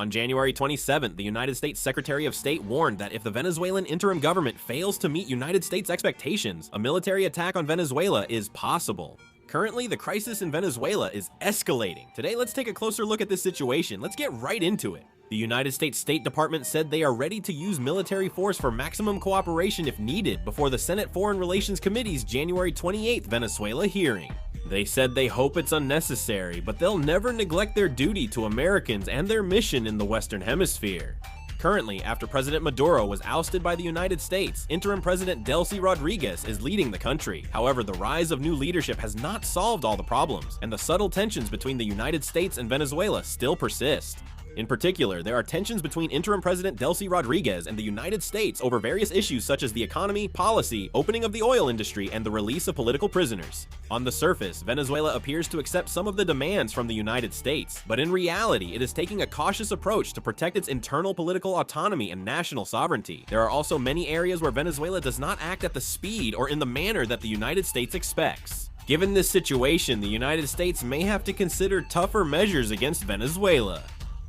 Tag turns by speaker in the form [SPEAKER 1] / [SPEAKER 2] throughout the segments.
[SPEAKER 1] On January 27th, the United States Secretary of State warned that if the Venezuelan interim government fails to meet United States expectations, a military attack on Venezuela is possible. Currently, the crisis in Venezuela is escalating. Today, let's take a closer look at this situation. Let's get right into it. The United States State Department said they are ready to use military force for maximum cooperation if needed before the Senate Foreign Relations Committee's January 28th Venezuela hearing. They said they hope it's unnecessary, but they'll never neglect their duty to Americans and their mission in the Western Hemisphere. Currently, after President Maduro was ousted by the United States, interim President Delcy Rodriguez is leading the country. However, the rise of new leadership has not solved all the problems, and the subtle tensions between the United States and Venezuela still persist. In particular, there are tensions between interim President Delcy Rodriguez and the United States over various issues such as the economy, policy, opening of the oil industry, and the release of political prisoners. On the surface, Venezuela appears to accept some of the demands from the United States, but in reality, it is taking a cautious approach to protect its internal political autonomy and national sovereignty. There are also many areas where Venezuela does not act at the speed or in the manner that the United States expects. Given this situation, the United States may have to consider tougher measures against Venezuela.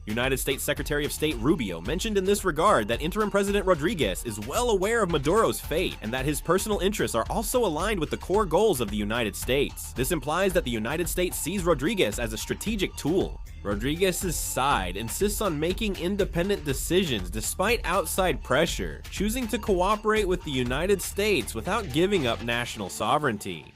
[SPEAKER 1] United States Secretary of State Rubio mentioned in this regard that interim President Rodriguez is well aware of Maduro's fate and that his personal interests are also aligned with the core goals of the United States. This implies that the United States sees Rodriguez as a strategic tool. Rodriguez's side insists on making independent decisions despite outside pressure, choosing to cooperate with the United States without giving up national sovereignty.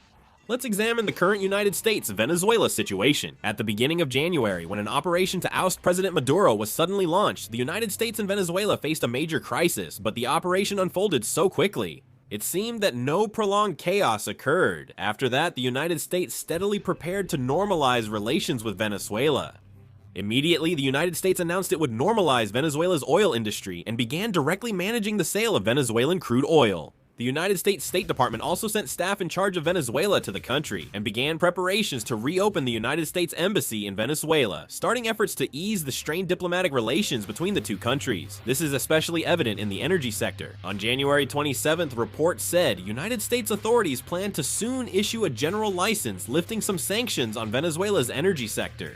[SPEAKER 1] Let's examine the current United States-Venezuela situation. At the beginning of January, when an operation to oust President Maduro was suddenly launched, the United States and Venezuela faced a major crisis, but the operation unfolded so quickly. It seemed that no prolonged chaos occurred. After that, the United States steadily prepared to normalize relations with Venezuela. Immediately, the United States announced it would normalize Venezuela's oil industry and began directly managing the sale of Venezuelan crude oil. The United States State Department also sent staff in charge of Venezuela to the country and began preparations to reopen the United States Embassy in Venezuela, starting efforts to ease the strained diplomatic relations between the two countries. This is especially evident in the energy sector. On January 27th, reports said United States authorities plan to soon issue a general license lifting some sanctions on Venezuela's energy sector.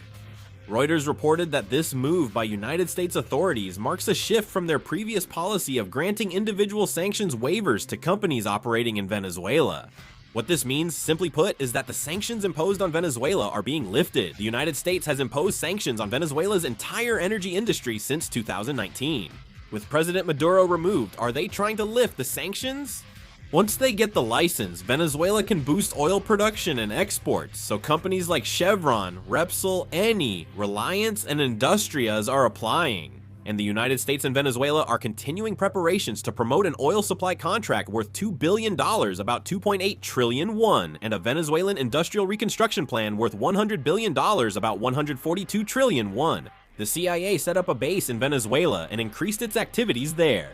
[SPEAKER 1] Reuters reported that this move by United States authorities marks a shift from their previous policy of granting individual sanctions waivers to companies operating in Venezuela. What this means, simply put, is that the sanctions imposed on Venezuela are being lifted. The United States has imposed sanctions on Venezuela's entire energy industry since 2019. With President Maduro removed, are they trying to lift the sanctions? Once they get the license, Venezuela can boost oil production and exports, so companies like Chevron, Repsol, Eni, Reliance, and Industrias are applying. And the United States and Venezuela are continuing preparations to promote an oil supply contract worth $2 billion, about 2.8 trillion won, and a Venezuelan industrial reconstruction plan worth $100 billion, about 142 trillion won. The CIA set up a base in Venezuela and increased its activities there.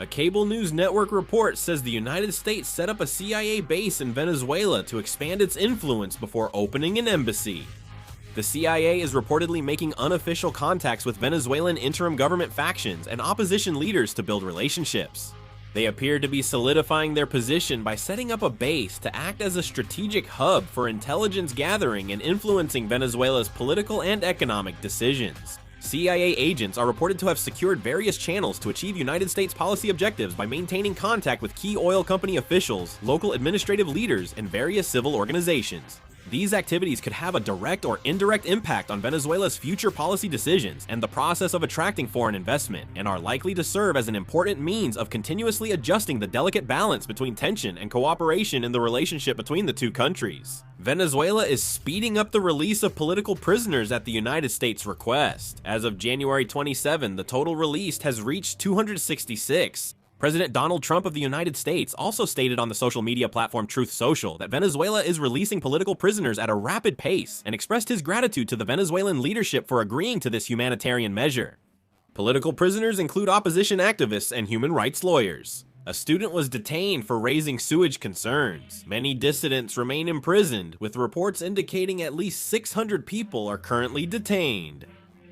[SPEAKER 1] A cable news network report says the United States set up a CIA base in Venezuela to expand its influence before opening an embassy. The CIA is reportedly making unofficial contacts with Venezuelan interim government factions and opposition leaders to build relationships. They appear to be solidifying their position by setting up a base to act as a strategic hub for intelligence gathering and influencing Venezuela's political and economic decisions. CIA agents are reported to have secured various channels to achieve United States policy objectives by maintaining contact with key oil company officials, local administrative leaders, and various civil organizations. These activities could have a direct or indirect impact on Venezuela's future policy decisions and the process of attracting foreign investment, and are likely to serve as an important means of continuously adjusting the delicate balance between tension and cooperation in the relationship between the two countries. Venezuela is speeding up the release of political prisoners at the United States' request. As of January 27, the total released has reached 266. President Donald Trump of the United States also stated on the social media platform Truth Social that Venezuela is releasing political prisoners at a rapid pace and expressed his gratitude to the Venezuelan leadership for agreeing to this humanitarian measure. Political prisoners include opposition activists and human rights lawyers. A student was detained for raising sewage concerns. Many dissidents remain imprisoned, with reports indicating at least 600 people are currently detained.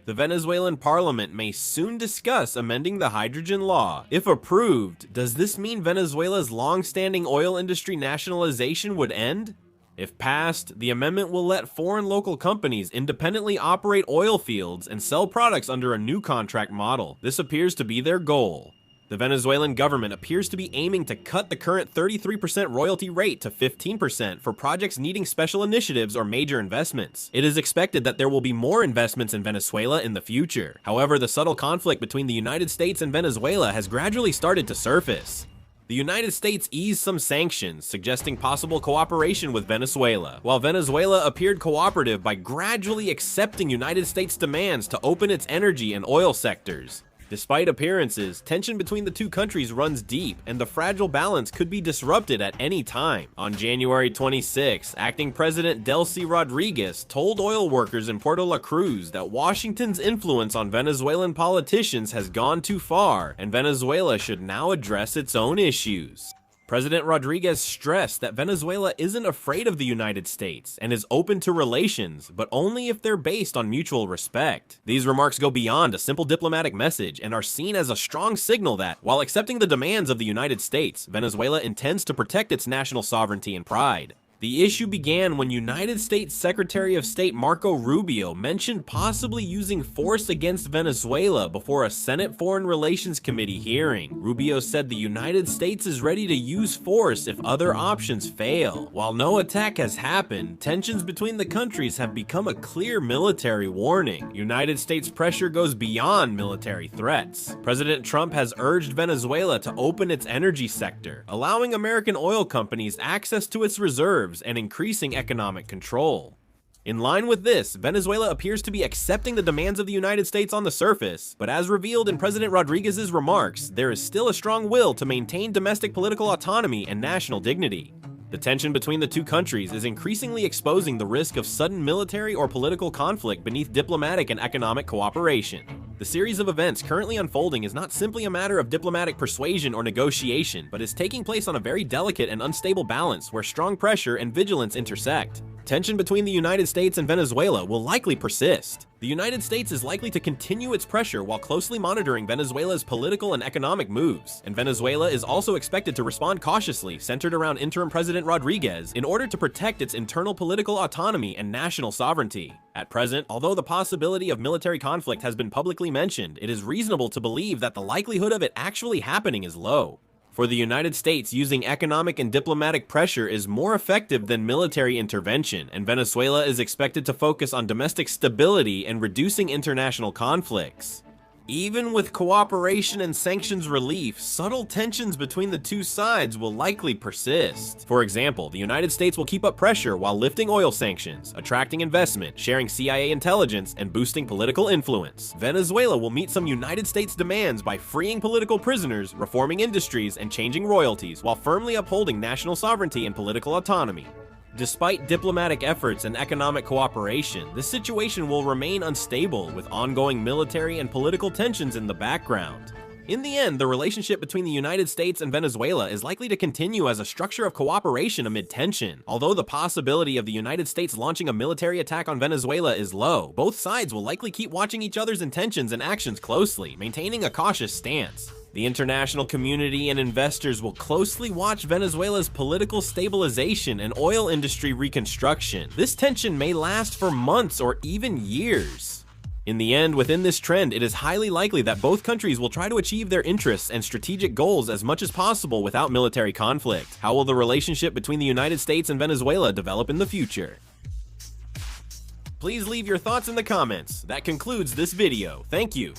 [SPEAKER 1] The Venezuelan parliament may soon discuss amending the hydrogen law. If approved, does this mean Venezuela's long-standing oil industry nationalization would end? If passed, the amendment will let foreign local companies independently operate oil fields and sell products under a new contract model. This appears to be their goal. The Venezuelan government appears to be aiming to cut the current 33% royalty rate to 15% for projects needing special initiatives or major investments. It is expected that there will be more investments in Venezuela in the future. However, the subtle conflict between the United States and Venezuela has gradually started to surface. The United States eased some sanctions, suggesting possible cooperation with Venezuela, while Venezuela appeared cooperative by gradually accepting United States demands to open its energy and oil sectors. Despite appearances, tension between the two countries runs deep, and the fragile balance could be disrupted at any time. On January 26, acting President Delcy Rodriguez told oil workers in Puerto La Cruz that Washington's influence on Venezuelan politicians has gone too far, and Venezuela should now address its own issues. President Rodriguez stressed that Venezuela isn't afraid of the United States and is open to relations, but only if they're based on mutual respect. These remarks go beyond a simple diplomatic message and are seen as a strong signal that, while accepting the demands of the United States, Venezuela intends to protect its national sovereignty and pride. The issue began when United States Secretary of State Marco Rubio mentioned possibly using force against Venezuela before a Senate Foreign Relations Committee hearing. Rubio said the United States is ready to use force if other options fail. While no attack has happened, tensions between the countries have become a clear military warning. United States pressure goes beyond military threats. President Trump has urged Venezuela to open its energy sector, allowing American oil companies access to its reserves and increasing economic control. In line with this, Venezuela appears to be accepting the demands of the United States on the surface, but as revealed in President Rodriguez's remarks, there is still a strong will to maintain domestic political autonomy and national dignity. The tension between the two countries is increasingly exposing the risk of sudden military or political conflict beneath diplomatic and economic cooperation. The series of events currently unfolding is not simply a matter of diplomatic persuasion or negotiation, but is taking place on a very delicate and unstable balance where strong pressure and vigilance intersect. Tension between the United States and Venezuela will likely persist. The United States is likely to continue its pressure while closely monitoring Venezuela's political and economic moves, and Venezuela is also expected to respond cautiously, centered around interim President Rodriguez, in order to protect its internal political autonomy and national sovereignty. At present, although the possibility of military conflict has been publicly mentioned, it is reasonable to believe that the likelihood of it actually happening is low. For the United States, using economic and diplomatic pressure is more effective than military intervention, and Venezuela is expected to focus on domestic stability and reducing international conflicts. Even with cooperation and sanctions relief, subtle tensions between the two sides will likely persist. For example, the United States will keep up pressure while lifting oil sanctions, attracting investment, sharing CIA intelligence, and boosting political influence. Venezuela will meet some United States demands by freeing political prisoners, reforming industries, and changing royalties, while firmly upholding national sovereignty and political autonomy. Despite diplomatic efforts and economic cooperation, the situation will remain unstable with ongoing military and political tensions in the background. In the end, the relationship between the United States and Venezuela is likely to continue as a structure of cooperation amid tension. Although the possibility of the United States launching a military attack on Venezuela is low, both sides will likely keep watching each other's intentions and actions closely, maintaining a cautious stance. The international community and investors will closely watch Venezuela's political stabilization and oil industry reconstruction. This tension may last for months or even years. In the end, within this trend, it is highly likely that both countries will try to achieve their interests and strategic goals as much as possible without military conflict. How will the relationship between the United States and Venezuela develop in the future? Please leave your thoughts in the comments. That concludes this video. Thank you.